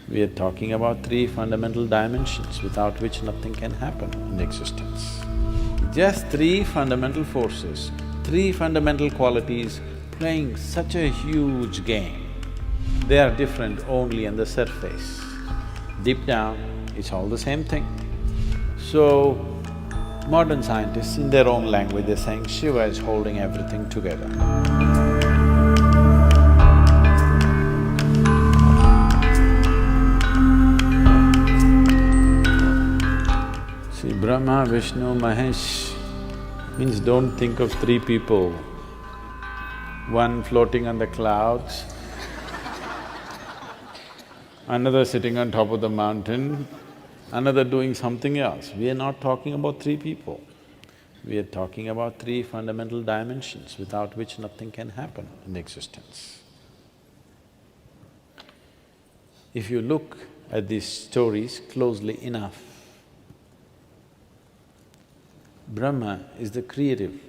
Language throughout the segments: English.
We are talking about three fundamental dimensions without which nothing can happen in existence. Just three fundamental forces, three fundamental qualities playing such a huge game. They are different only on the surface. Deep down, it's all the same thing. So, modern scientists, in their own language, they're saying Shiva is holding everything together. See, Brahma, Vishnu, Mahesh means don't think of three people, one floating on the clouds, another sitting on top of the mountain, another doing something else. We are not talking about three people. We are talking about three fundamental dimensions without which nothing can happen in existence. If you look at these stories closely enough, Brahma is the creative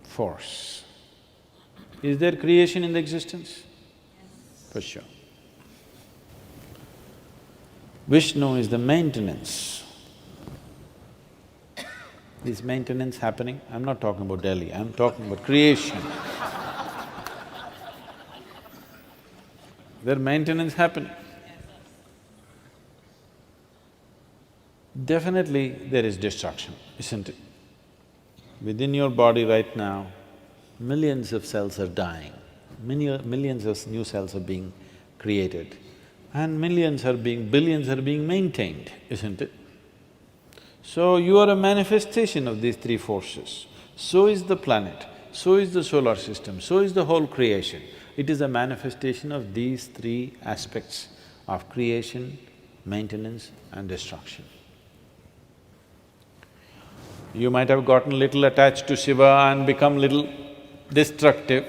force. Is there creation in the existence? For sure. Vishnu is the maintenance. Is maintenance happening? I'm not talking about Delhi, I'm talking about creation. There maintenance happening. Definitely there is destruction, isn't it? Within your body right now, millions of cells are dying, millions of new cells are being created, and billions are being maintained, isn't it? So you are a manifestation of these three forces. So is the planet, so is the solar system, so is the whole creation. It is a manifestation of these three aspects of creation, maintenance and destruction. You might have gotten little attached to Shiva and become little destructive.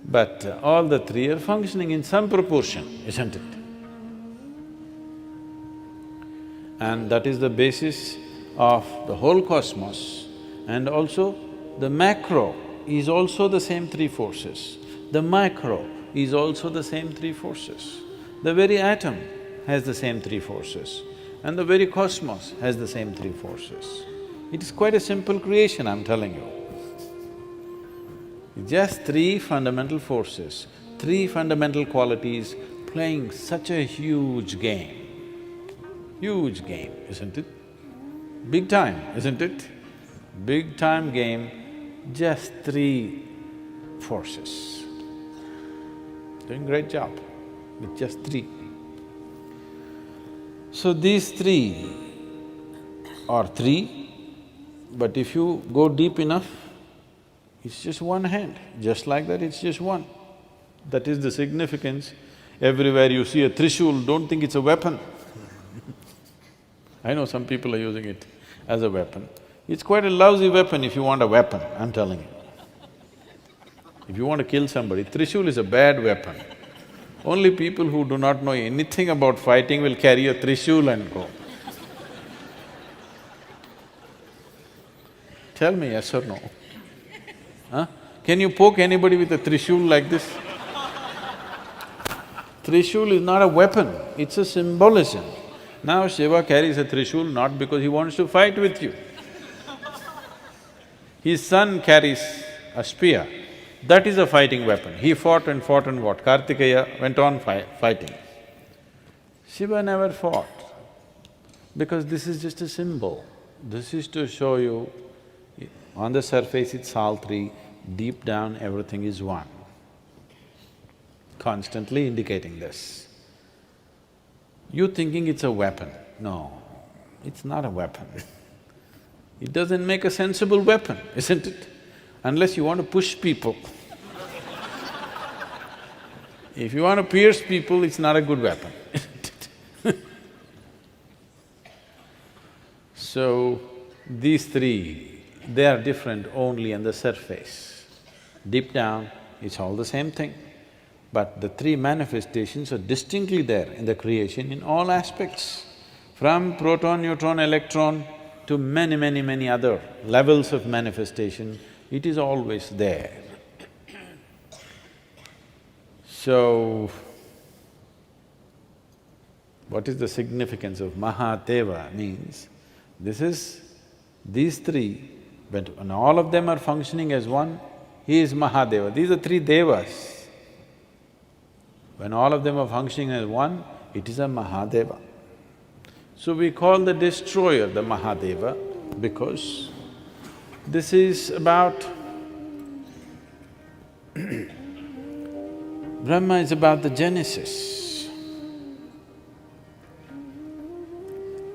But all the three are functioning in some proportion, isn't it? And that is the basis of the whole cosmos. And also, the macro is also the same three forces. The micro is also the same three forces. The very atom has the same three forces, and the very cosmos has the same three forces. It is quite a simple creation, I'm telling you. Just three fundamental forces, three fundamental qualities playing such a huge game. Huge game, isn't it? Big time, isn't it? Big time game, just three forces. Doing great job with just three. So these three are three, but if you go deep enough, it's just one hand, just like that it's just one. That is the significance. Everywhere you see a trishul, don't think it's a weapon. I know some people are using it as a weapon. It's quite a lousy weapon if you want a weapon, I'm telling you. If you want to kill somebody, trishul is a bad weapon. Only people who do not know anything about fighting will carry a trishul and go. Tell me yes or no? Huh? Can you poke anybody with a trishul like this? Trishul is not a weapon, it's a symbolism. Now Shiva carries a trishul not because he wants to fight with you. His son carries a spear. That is a fighting weapon. He fought and what? Kartikeya went on fighting. Shiva never fought, because this is just a symbol. This is to show you, on the surface it's all three, deep down everything is one. Constantly indicating this. You thinking it's a weapon. No, it's not a weapon. It doesn't make a sensible weapon, isn't it? Unless you want to push people. If you want to pierce people, it's not a good weapon, isn't it? So, these three, they are different only on the surface. Deep down, it's all the same thing. But the three manifestations are distinctly there in the creation in all aspects. From proton, neutron, electron to many other levels of manifestation, it is always there. So, what is the significance of Mahadeva means, these three, but when all of them are functioning as one, he is Mahadeva. These are three devas. When all of them are functioning as one, it is a Mahadeva. So we call the destroyer the Mahadeva because this is about… Brahma is about the genesis.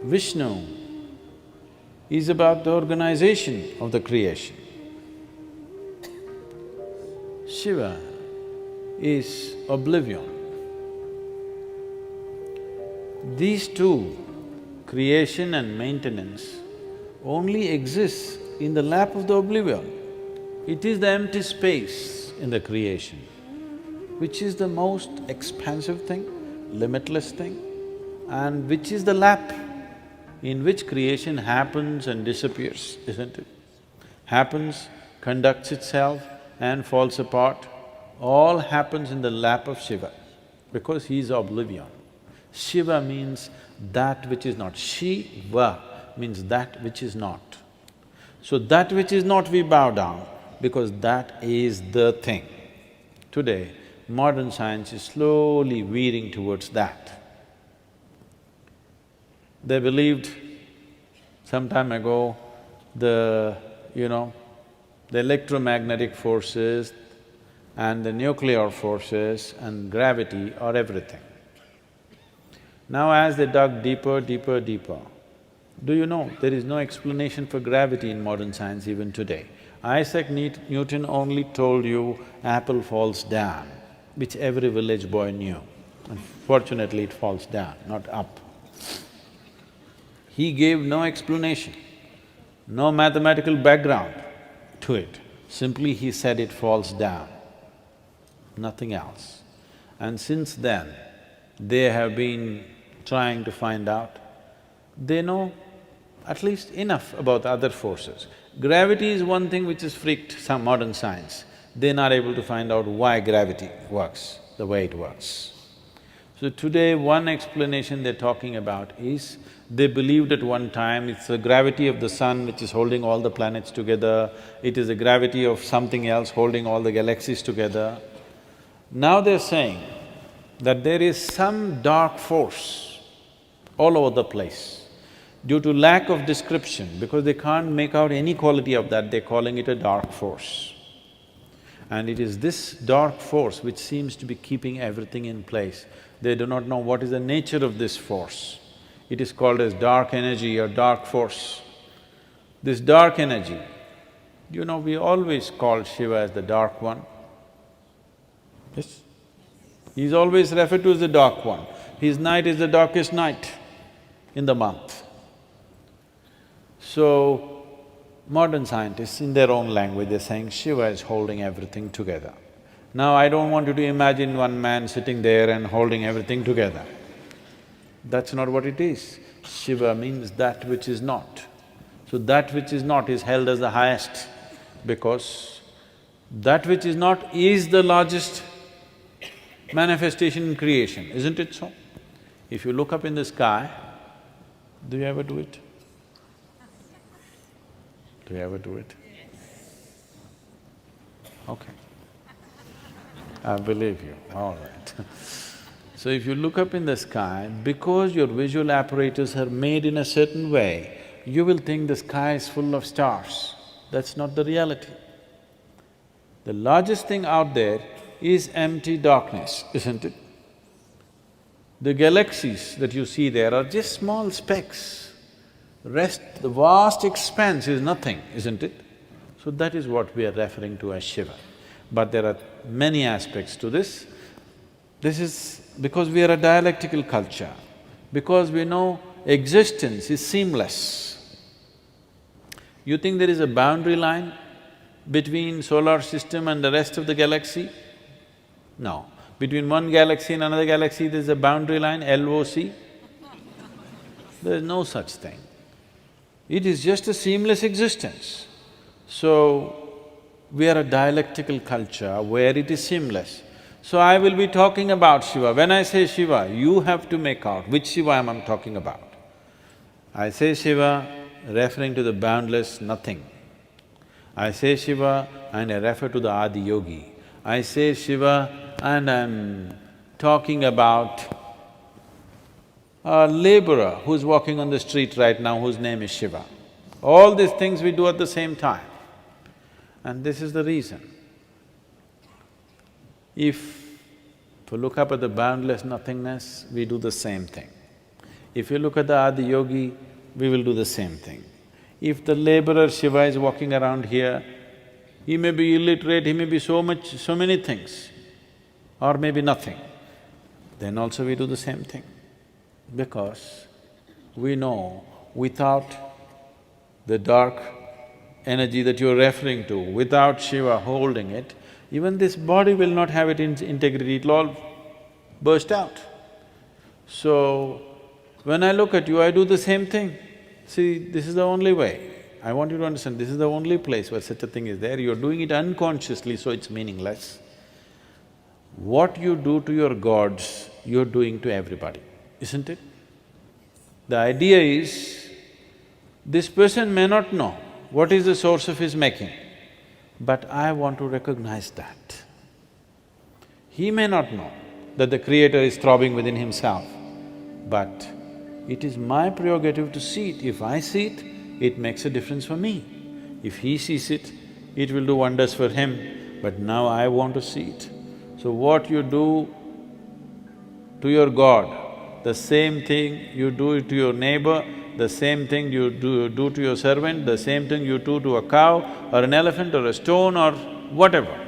Vishnu is about the organization of the creation. Shiva is oblivion. These two, creation and maintenance, only exist in the lap of the oblivion. It is the empty space in the creation, which is the most expansive thing, limitless thing, and which is the lap in which creation happens and disappears, isn't it? Happens, conducts itself and falls apart, all happens in the lap of Shiva, because he is oblivion. Shiva means that which is not. Shiva means that which is not. So that which is not we bow down, because that is the thing. Today, modern science is slowly veering towards that. They believed some time ago the electromagnetic forces and the nuclear forces and gravity are everything. Now as they dug deeper, deeper, deeper, do you know there is no explanation for gravity in modern science even today? Isaac Newton only told you apple falls down, which every village boy knew. Unfortunately, it falls down, not up. He gave no explanation, no mathematical background to it. Simply he said it falls down, nothing else. And since then, they have been trying to find out. They know at least enough about other forces. Gravity is one thing which has freaked some modern science. They're not able to find out why gravity works the way it works. So today, one explanation they're talking about is, they believed at one time it's the gravity of the sun which is holding all the planets together, it is the gravity of something else holding all the galaxies together. Now they're saying that there is some dark force all over the place. Due to lack of description, because they can't make out any quality of that, they're calling it a dark force. And it is this dark force which seems to be keeping everything in place. They do not know what is the nature of this force. It is called as dark energy or dark force. This dark energy, we always call Shiva as the dark one. Yes? He's always referred to as the dark one. His night is the darkest night in the month. So, modern scientists, in their own language, they're saying Shiva is holding everything together. Now, I don't want you to imagine one man sitting there and holding everything together. That's not what it is. Shiva means that which is not. So that which is not is held as the highest, because that which is not is the largest manifestation in creation, isn't it so? If you look up in the sky, do you ever do it? Do you ever do it? Okay. I believe you, all right. So if you look up in the sky, because your visual apparatus are made in a certain way, you will think the sky is full of stars. That's not the reality. The largest thing out there is empty darkness, isn't it? The galaxies that you see there are just small specks. Rest, the vast expanse is nothing, isn't it? So that is what we are referring to as Shiva. But there are many aspects to this. This is because we are a dialectical culture, because we know existence is seamless. You think there is a boundary line between solar system and the rest of the galaxy? No. Between one galaxy and another galaxy, there's a boundary line, LOC? There's no such thing. It is just a seamless existence. So, we are a dialectical culture where it is seamless. So I will be talking about Shiva. When I say Shiva, you have to make out which Shiva am I talking about. I say Shiva referring to the boundless nothing. I say Shiva and I refer to the Adi Yogi. I say Shiva and I'm talking about a laborer who's walking on the street right now whose name is Shiva. All these things we do at the same time. And this is the reason. If you look up at the boundless nothingness, we do the same thing. If you look at the Adi Yogi, we will do the same thing. If the laborer Shiva is walking around here, he may be illiterate, he may be so many things, or maybe nothing, then also we do the same thing. Because we know without the dark energy that you're referring to, without Shiva holding it, even this body will not have its integrity, it'll all burst out. So, when I look at you, I do the same thing. See, this is the only way. I want you to understand, this is the only place where such a thing is there. You're doing it unconsciously, so it's meaningless. What you do to your gods, you're doing to everybody, isn't it? The idea is, this person may not know what is the source of his making, but I want to recognize that. He may not know that the Creator is throbbing within himself, but it is my prerogative to see it. If I see it, it makes a difference for me. If he sees it, it will do wonders for him, but now I want to see it. So what you do to your God, the same thing you do it to your neighbor, the same thing you do to your servant, the same thing you do to a cow or an elephant or a stone or whatever.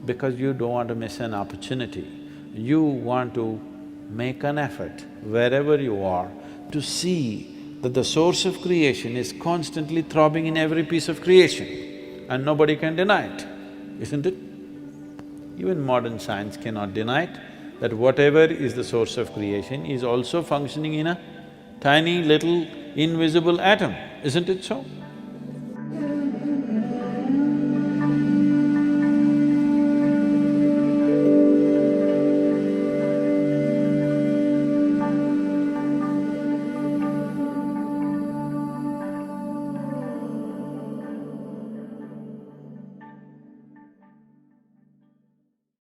Because you don't want to miss an opportunity. You want to make an effort wherever you are to see that the source of creation is constantly throbbing in every piece of creation and nobody can deny it, isn't it? Even modern science cannot deny it, that whatever is the source of creation is also functioning in a tiny little invisible atom, isn't it so?